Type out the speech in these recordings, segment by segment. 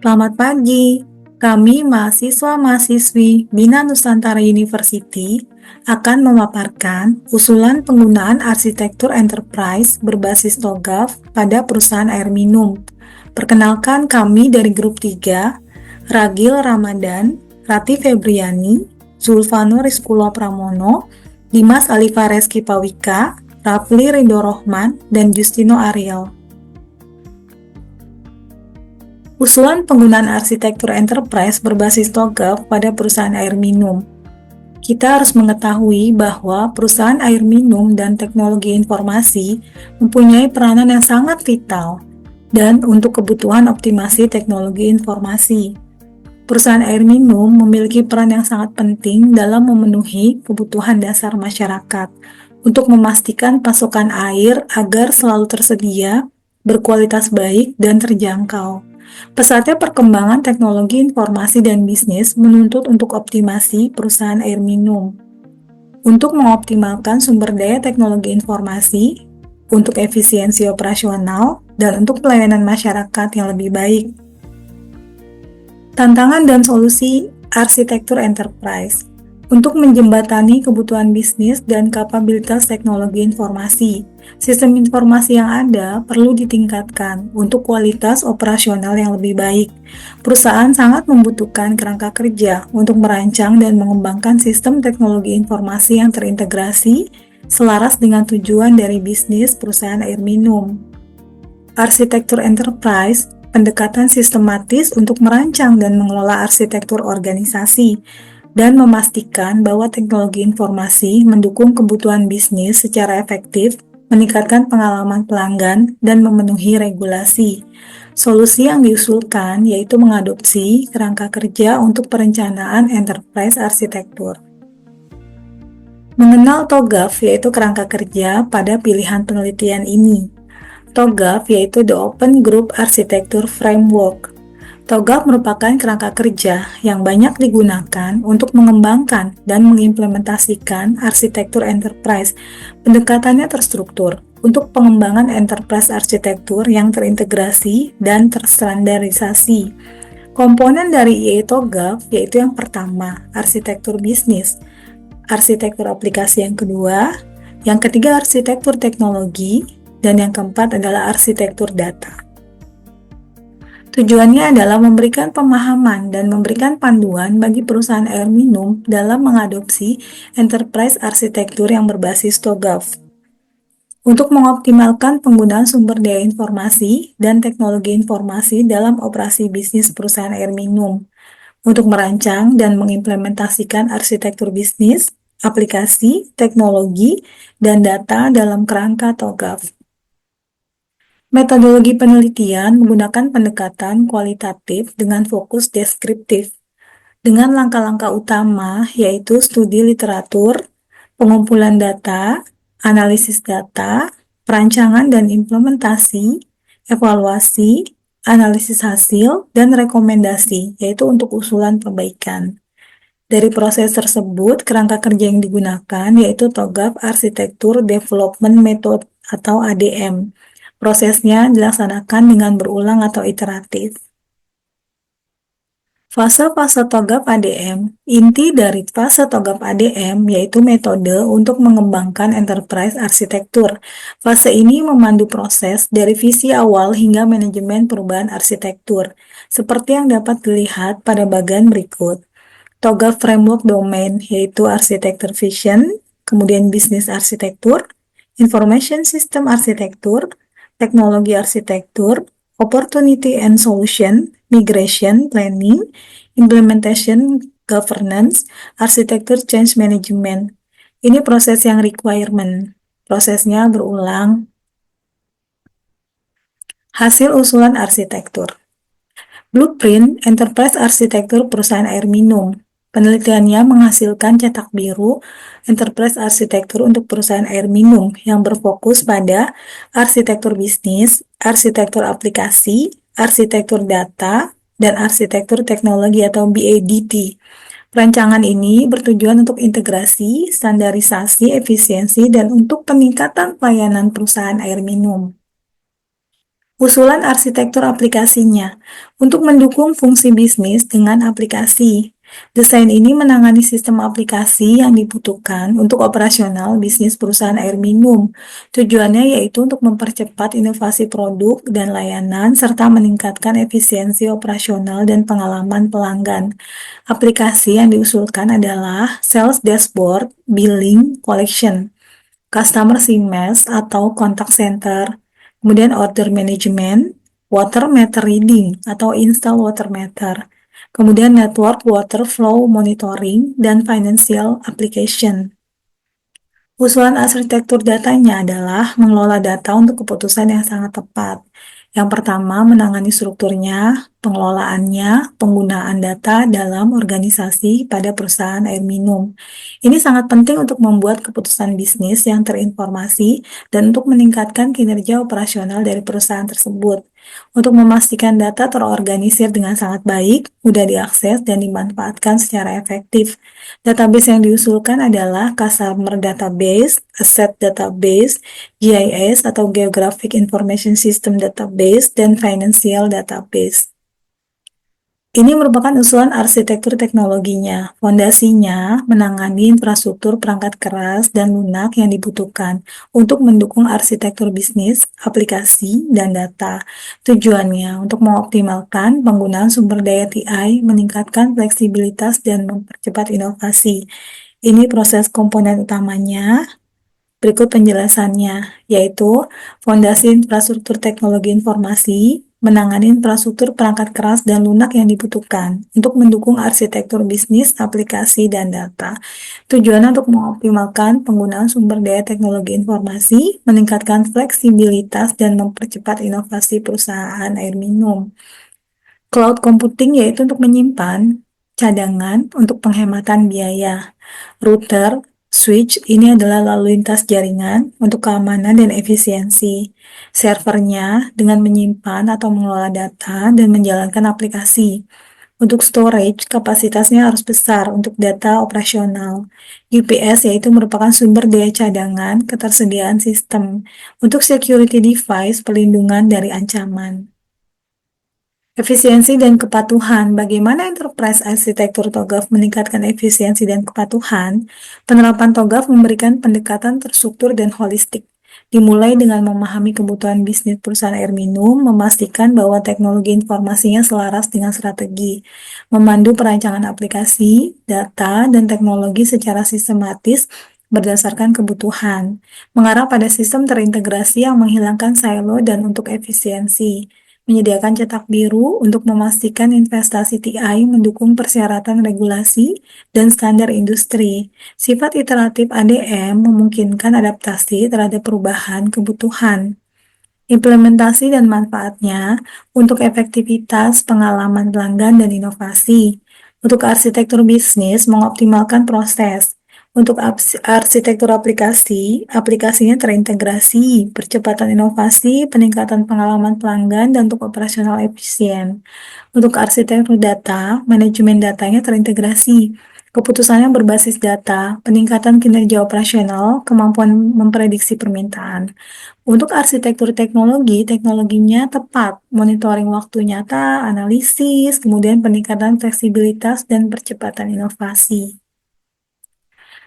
Selamat pagi, kami mahasiswa-mahasiswi Bina Nusantara University akan memaparkan usulan penggunaan arsitektur enterprise berbasis TOGAF pada perusahaan air minum. Perkenalkan kami dari grup 3, Ragil Ramadan, Rati Febriani, Zulfano Rizkulo Pramono, Dimas Alifareski Pawika, Rafli Ridho Rohman, dan Justino Ariel. Usulan penggunaan arsitektur enterprise berbasis TOGAF pada perusahaan air minum. Kita harus mengetahui bahwa perusahaan air minum dan teknologi informasi mempunyai peranan yang sangat vital dan untuk kebutuhan optimasi teknologi informasi. Perusahaan air minum memiliki peran yang sangat penting dalam memenuhi kebutuhan dasar masyarakat untuk memastikan pasokan air agar selalu tersedia, berkualitas baik, dan terjangkau. Pesatnya perkembangan teknologi informasi dan bisnis menuntut untuk optimasi perusahaan air minum. Untuk mengoptimalkan sumber daya teknologi informasi, untuk efisiensi operasional, dan untuk pelayanan masyarakat yang lebih baik. Tantangan dan solusi arsitektur enterprise untuk menjembatani kebutuhan bisnis dan kapabilitas teknologi informasi. Sistem informasi yang ada perlu ditingkatkan untuk kualitas operasional yang lebih baik. Perusahaan sangat membutuhkan kerangka kerja untuk merancang dan mengembangkan sistem teknologi informasi yang terintegrasi selaras dengan tujuan dari bisnis perusahaan air minum. Arsitektur enterprise pendekatan sistematis untuk merancang dan mengelola arsitektur organisasi dan memastikan bahwa teknologi informasi mendukung kebutuhan bisnis secara efektif, meningkatkan pengalaman pelanggan, dan memenuhi regulasi. Solusi yang diusulkan yaitu mengadopsi kerangka kerja untuk perencanaan enterprise arsitektur. Mengenal TOGAF yaitu kerangka kerja pada pilihan penelitian ini. TOGAF yaitu The Open Group Architecture Framework. TOGAF merupakan kerangka kerja yang banyak digunakan untuk mengembangkan dan mengimplementasikan arsitektur enterprise. Pendekatannya terstruktur untuk pengembangan enterprise arsitektur yang terintegrasi dan terstandarisasi. Komponen dari IE TOGAF yaitu yang pertama, arsitektur bisnis, arsitektur aplikasi yang kedua, yang ketiga arsitektur teknologi, dan yang keempat adalah arsitektur data. Tujuannya adalah memberikan pemahaman dan memberikan panduan bagi perusahaan air minum dalam mengadopsi enterprise arsitektur yang berbasis TOGAF. Untuk mengoptimalkan penggunaan sumber daya informasi dan teknologi informasi dalam operasi bisnis perusahaan air minum. Untuk merancang dan mengimplementasikan arsitektur bisnis, aplikasi, teknologi, dan data dalam kerangka TOGAF. Metodologi penelitian menggunakan pendekatan kualitatif dengan fokus deskriptif, dengan langkah-langkah utama yaitu studi literatur, pengumpulan data, analisis data, perancangan dan implementasi, evaluasi, analisis hasil, dan rekomendasi, yaitu untuk usulan perbaikan. Dari proses tersebut, kerangka kerja yang digunakan yaitu TOGAF Architecture Development Method atau ADM. Prosesnya dilaksanakan dengan berulang atau iteratif. Fase-fase TOGAF ADM. Inti dari fase TOGAF ADM yaitu metode untuk mengembangkan enterprise arsitektur. Fase ini memandu proses dari visi awal hingga manajemen perubahan arsitektur, seperti yang dapat dilihat pada bagian berikut. TOGAF Framework Domain yaitu Architecture Vision, kemudian Business Arsitektur, Information System Arsitektur, Teknologi Arsitektur, Opportunity and Solution, Migration Planning, Implementation Governance, Arsitektur Change Management. Ini proses yang requirement. Prosesnya berulang. Hasil usulan arsitektur. Blueprint Enterprise Arsitektur Perusahaan Air Minum. Penelitiannya menghasilkan cetak biru enterprise arsitektur untuk perusahaan air minum yang berfokus pada arsitektur bisnis, arsitektur aplikasi, arsitektur data, dan arsitektur teknologi atau BADT. Perancangan ini bertujuan untuk integrasi, standarisasi, efisiensi, dan untuk peningkatan pelayanan perusahaan air minum. Usulan arsitektur aplikasinya untuk mendukung fungsi bisnis dengan aplikasi. Desain ini menangani sistem aplikasi yang dibutuhkan untuk operasional bisnis perusahaan air minum. Tujuannya yaitu untuk mempercepat inovasi produk dan layanan serta meningkatkan efisiensi operasional dan pengalaman pelanggan. Aplikasi yang diusulkan adalah Sales Dashboard, Billing, Collection, Customer CMS atau Contact Center, kemudian Order Management, Water Meter Reading atau Install Water Meter, kemudian Network Water Flow Monitoring, dan Financial Application. Usulan arsitektur datanya adalah mengelola data untuk keputusan yang sangat tepat. Yang pertama, menangani strukturnya, pengelolaannya, penggunaan data dalam organisasi pada perusahaan air minum. Ini sangat penting untuk membuat keputusan bisnis yang terinformasi dan untuk meningkatkan kinerja operasional dari perusahaan tersebut. Untuk memastikan data terorganisir dengan sangat baik, mudah diakses, dan dimanfaatkan secara efektif. Database yang diusulkan adalah Customer Database, Asset Database, GIS atau Geographic Information System Database, dan Financial Database. Ini merupakan usulan arsitektur teknologinya. Fondasinya menangani infrastruktur perangkat keras dan lunak yang dibutuhkan untuk mendukung arsitektur bisnis, aplikasi, dan data. Tujuannya untuk mengoptimalkan penggunaan sumber daya TI, meningkatkan fleksibilitas, dan mempercepat inovasi. Ini proses komponen utamanya. Berikut penjelasannya, yaitu fondasi infrastruktur teknologi informasi, menangani infrastruktur perangkat keras dan lunak yang dibutuhkan untuk mendukung arsitektur bisnis, aplikasi, dan data. Tujuannya untuk mengoptimalkan penggunaan sumber daya teknologi informasi, meningkatkan fleksibilitas, dan mempercepat inovasi perusahaan air minum. Cloud computing yaitu untuk menyimpan cadangan untuk penghematan biaya. Router, switch ini adalah lalu lintas jaringan untuk keamanan dan efisiensi. Servernya dengan menyimpan atau mengelola data dan menjalankan aplikasi. Untuk storage, kapasitasnya harus besar untuk data operasional. UPS yaitu merupakan sumber daya cadangan ketersediaan sistem. Untuk security device, pelindungan dari ancaman. Efisiensi dan kepatuhan. Bagaimana enterprise arsitektur TOGAF meningkatkan efisiensi dan kepatuhan? Penerapan TOGAF memberikan pendekatan terstruktur dan holistik. Dimulai dengan memahami kebutuhan bisnis perusahaan air minum, memastikan bahwa teknologi informasinya selaras dengan strategi, memandu perancangan aplikasi, data, dan teknologi secara sistematis berdasarkan kebutuhan, mengarah pada sistem terintegrasi yang menghilangkan silo dan untuk efisiensi, menyediakan cetak biru untuk memastikan investasi TI mendukung persyaratan regulasi dan standar industri. Sifat iteratif ADM memungkinkan adaptasi terhadap perubahan kebutuhan. Implementasi dan manfaatnya untuk efektivitas, pengalaman pelanggan, dan inovasi. Untuk arsitektur bisnis, mengoptimalkan proses. Untuk arsitektur aplikasi, aplikasinya terintegrasi, percepatan inovasi, peningkatan pengalaman pelanggan, dan untuk operasional efisien. Untuk arsitektur data, manajemen datanya terintegrasi, keputusannya berbasis data, peningkatan kinerja operasional, kemampuan memprediksi permintaan. Untuk arsitektur teknologi, teknologinya tepat, monitoring waktu nyata, analisis, kemudian peningkatan fleksibilitas dan percepatan inovasi.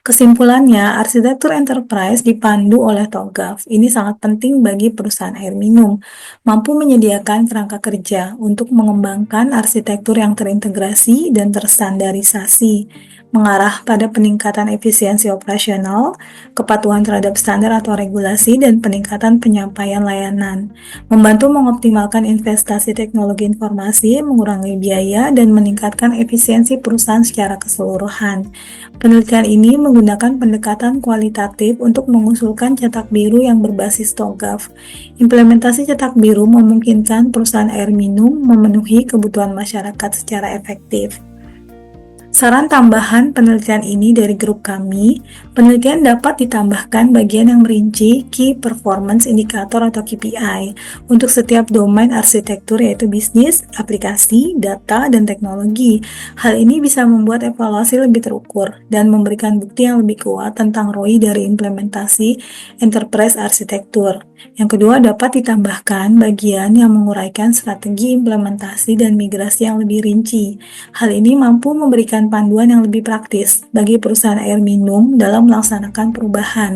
Kesimpulannya, arsitektur enterprise dipandu oleh TOGAF. Ini sangat penting bagi perusahaan air minum, mampu menyediakan kerangka kerja untuk mengembangkan arsitektur yang terintegrasi dan terstandarisasi, mengarah pada peningkatan efisiensi operasional, kepatuhan terhadap standar atau regulasi, dan peningkatan penyampaian layanan, membantu mengoptimalkan investasi teknologi informasi, mengurangi biaya, dan meningkatkan efisiensi perusahaan secara keseluruhan. Penelitian ini menggunakan pendekatan kualitatif untuk mengusulkan cetak biru yang berbasis TOGAF. Implementasi cetak biru memungkinkan perusahaan air minum memenuhi kebutuhan masyarakat secara efektif. Saran tambahan penelitian ini dari grup kami, penelitian dapat ditambahkan bagian yang merinci Key Performance Indicator atau KPI untuk setiap domain arsitektur yaitu bisnis, aplikasi, data, dan teknologi. Hal ini bisa membuat evaluasi lebih terukur dan memberikan bukti yang lebih kuat tentang ROI dari implementasi enterprise arsitektur. Yang kedua, dapat ditambahkan bagian yang menguraikan strategi implementasi dan migrasi yang lebih rinci. Hal ini mampu memberikan panduan yang lebih praktis bagi perusahaan air minum dalam melaksanakan perubahan.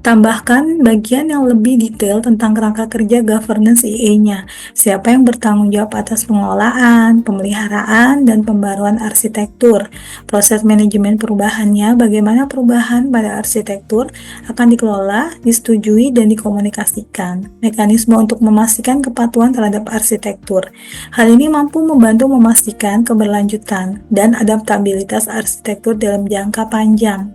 Tambahkan bagian yang lebih detail tentang kerangka kerja governance IE-nya, siapa yang bertanggung jawab atas pengelolaan, pemeliharaan, dan pembaruan arsitektur, proses manajemen perubahannya, bagaimana perubahan pada arsitektur akan dikelola, disetujui, dan dikomunikasikan, mekanisme untuk memastikan kepatuhan terhadap arsitektur. Hal ini mampu membantu memastikan keberlanjutan dan adaptabilitas arsitektur dalam jangka panjang.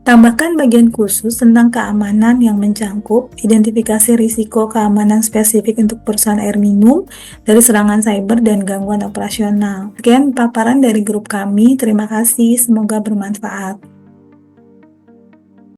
Tambahkan bagian khusus tentang keamanan yang mencangkup identifikasi risiko keamanan spesifik untuk perusahaan air minum dari serangan cyber dan gangguan operasional. Sekian paparan dari grup kami, terima kasih, semoga bermanfaat.